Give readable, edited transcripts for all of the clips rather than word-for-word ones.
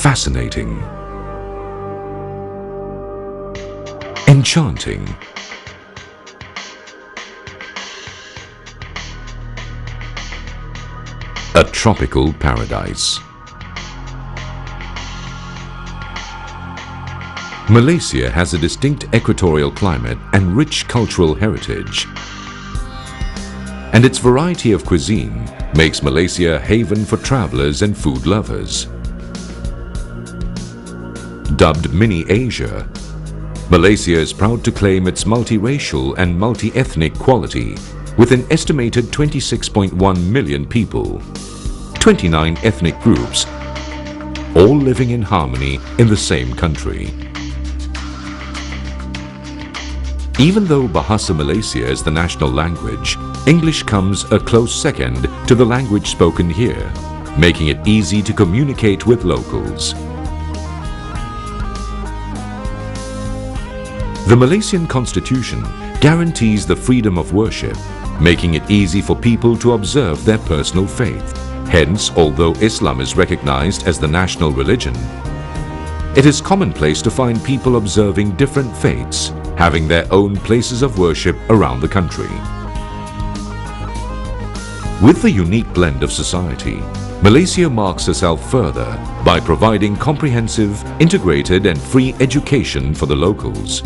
fascinating, enchanting, a tropical paradise. Malaysia has a distinct equatorial climate and rich cultural heritage, and its variety of cuisine makes Malaysia a haven for travelers and food lovers. Dubbed Mini Asia, Malaysia is proud to claim its multiracial and multi-ethnic quality with an estimated 26.1 million people, 29 ethnic groups, all living in harmony in the same country. Even though Bahasa Malaysia is the national language, English comes a close second to the language spoken here, making it easy to communicate with locals. The Malaysian Constitution guarantees the freedom of worship, making it easy for people to observe their personal faith. Hence, although Islam is recognized as the national religion, it is commonplace to find people observing different faiths, having their own places of worship around the country. With the unique blend of society, Malaysia marks herself further by providing comprehensive, integrated and free education for the locals.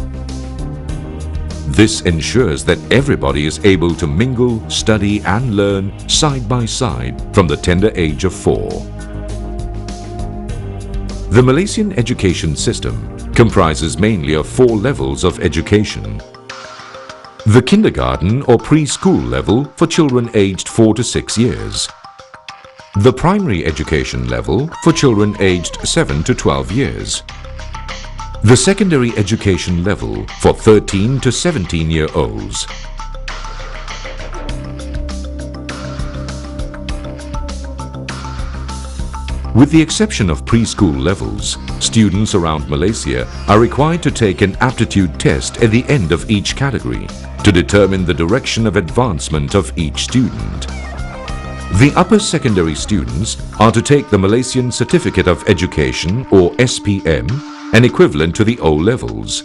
This ensures that everybody is able to mingle, study and learn side by side from the tender age of 4. The Malaysian education system comprises mainly of 4 levels of education. The kindergarten or preschool level for children aged 4 to 6 years. The primary education level for children aged 7 to 12 years. The secondary education level for 13 to 17-year-olds. With the exception of preschool levels, students around Malaysia are required to take an aptitude test at the end of each category to determine the direction of advancement of each student. The upper secondary students are to take the Malaysian Certificate of Education or SPM, an equivalent to the O levels.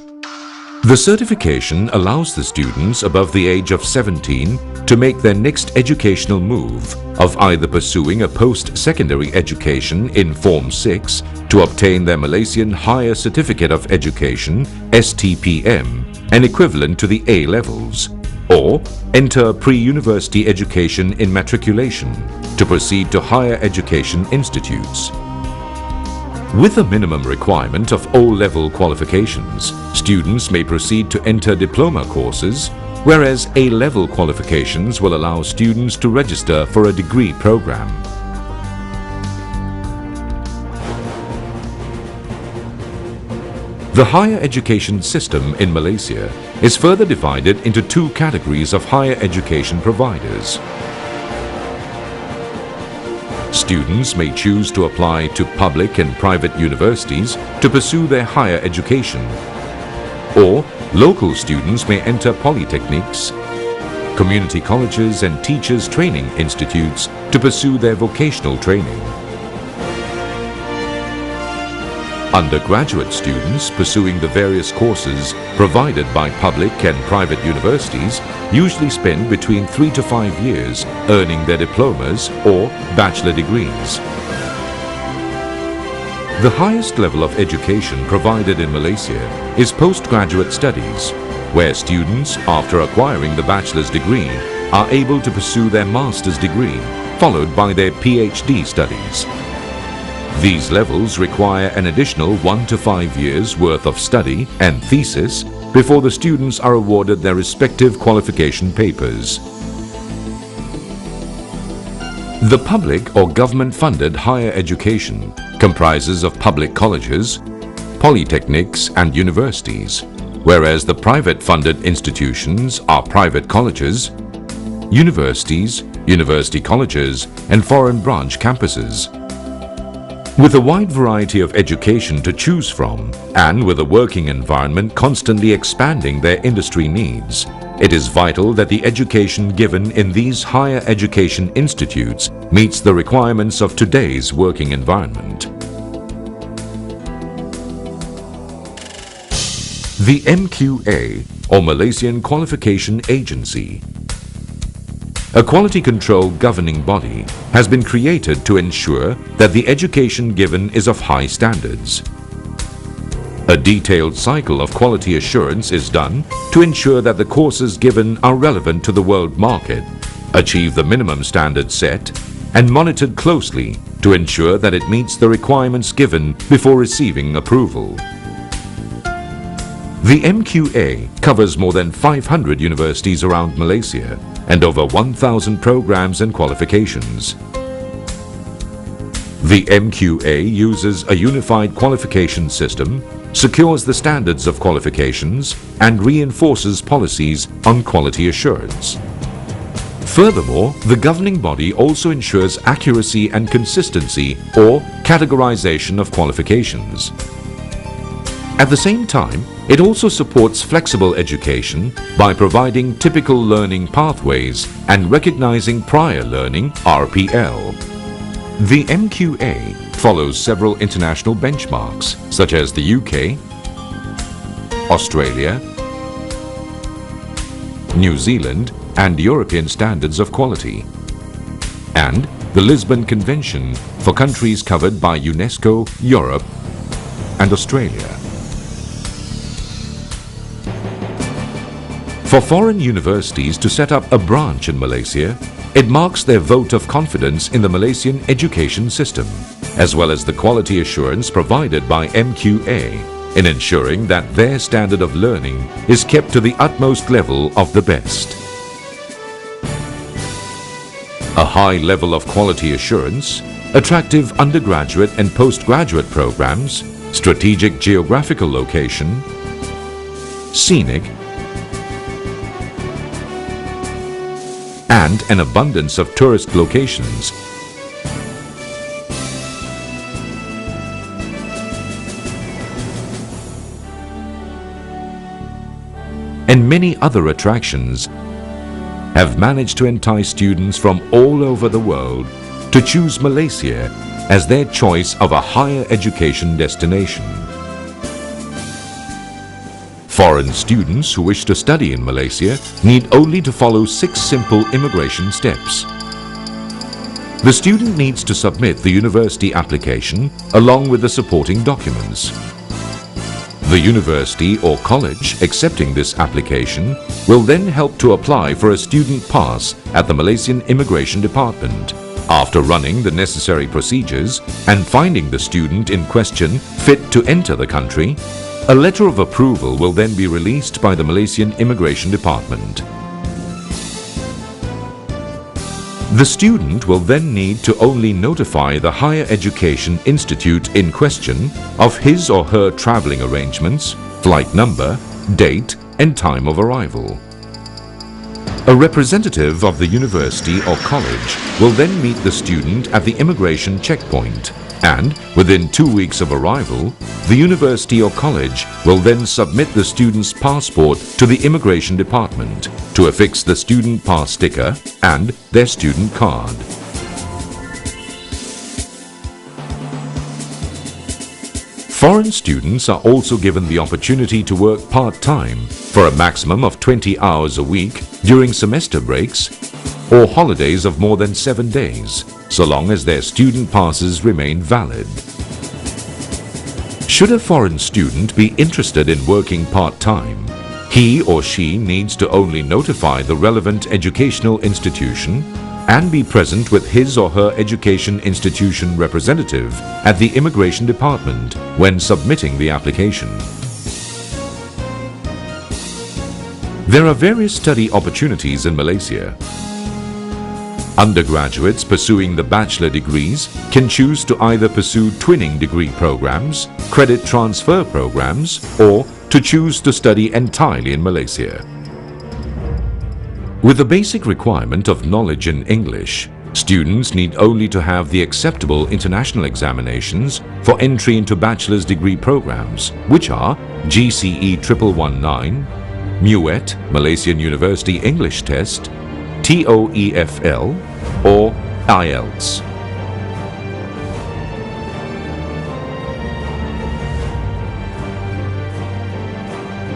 The certification allows the students above the age of 17 to make their next educational move of either pursuing a post-secondary education in Form 6 to obtain their Malaysian Higher Certificate of Education STPM, an equivalent to the A levels, or enter pre-university education in matriculation to proceed to higher education institutes. With a minimum requirement of O-level qualifications, students may proceed to enter diploma courses, whereas A-level qualifications will allow students to register for a degree program. The higher education system in Malaysia is further divided into 2 categories of higher education providers. Students may choose to apply to public and private universities to pursue their higher education, or local students may enter polytechnics, community colleges and teachers training institutes to pursue their vocational training. Undergraduate students pursuing the various courses provided by public and private universities usually spend between 3 to 5 years earning their diplomas or bachelor degrees. The highest level of education provided in Malaysia is postgraduate studies, where students, after acquiring the bachelor's degree, are able to pursue their master's degree, followed by their PhD studies. These levels require an additional 1 to 5 years worth of study and thesis before the students are awarded their respective qualification papers. The public or government-funded higher education comprises of public colleges, polytechnics and universities, whereas the private-funded institutions are private colleges, universities, university colleges and foreign branch campuses. With a wide variety of education to choose from, and with a working environment constantly expanding their industry needs, it is vital that the education given in these higher education institutes meets the requirements of today's working environment. The MQA, or Malaysian Qualification Agency. A quality control governing body has been created to ensure that the education given is of high standards. A detailed cycle of quality assurance is done to ensure that the courses given are relevant to the world market, achieve the minimum standards set, and monitored closely to ensure that it meets the requirements given before receiving approval. The MQA covers more than 500 universities around Malaysia and over 1,000 programs and qualifications. The MQA uses a unified qualification system, secures the standards of qualifications, and reinforces policies on quality assurance. Furthermore, the governing body also ensures accuracy and consistency or categorization of qualifications. At the same time, it also supports flexible education by providing typical learning pathways and recognizing prior learning (RPL). The MQA follows several international benchmarks such as the UK, Australia, New Zealand and European standards of quality, and the Lisbon Convention for countries covered by UNESCO, Europe and Australia. For foreign universities to set up a branch in Malaysia, it marks their vote of confidence in the Malaysian education system, as well as the quality assurance provided by MQA in ensuring that their standard of learning is kept to the utmost level of the best. A high level of quality assurance, attractive undergraduate and postgraduate programs, strategic geographical location, scenic, and an abundance of tourist locations and many other attractions have managed to entice students from all over the world to choose Malaysia as their choice of a higher education destination. Foreign students who wish to study in Malaysia need only to follow 6 simple immigration steps. The student needs to submit the university application along with the supporting documents. The university or college accepting this application will then help to apply for a student pass at the Malaysian Immigration Department. After running the necessary procedures and finding the student in question fit to enter the country, a letter of approval will then be released by the Malaysian Immigration Department. The student will then need to only notify the higher education institute in question of his or her travelling arrangements, flight number, date and time of arrival. A representative of the university or college will then meet the student at the immigration checkpoint, and within 2 weeks of arrival, the university or college will then submit the student's passport to the immigration department to affix the student pass sticker and their student card. Foreign students are also given the opportunity to work part-time for a maximum of 20 hours a week during semester breaks or holidays of more than 7 days, so long as their student passes remain valid. Should a foreign student be interested in working part-time, he or she needs to only notify the relevant educational institution and be present with his or her education institution representative at the immigration department when submitting the application. There are various study opportunities in Malaysia. Undergraduates pursuing the bachelor degrees can choose to either pursue twinning degree programs, credit transfer programs, or to choose to study entirely in Malaysia. With the basic requirement of knowledge in English, students need only to have the acceptable international examinations for entry into bachelor's degree programs, which are GCE 1119, MUET, Malaysian University English Test, TOEFL or IELTS.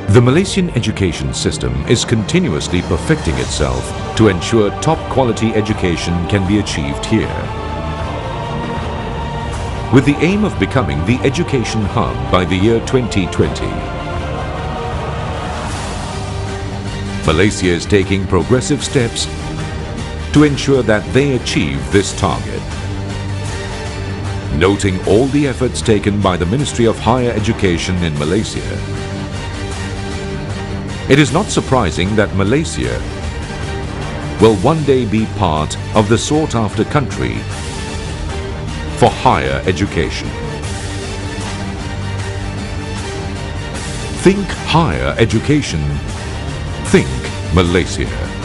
The Malaysian education system is continuously perfecting itself to ensure top quality education can be achieved here. With the aim of becoming the education hub by the year 2020, Malaysia is taking progressive steps to ensure that they achieve this target. Noting all the efforts taken by the Ministry of Higher Education in Malaysia, it is not surprising that Malaysia will one day be part of the sought-after country for higher education. Think higher education, think Malaysia.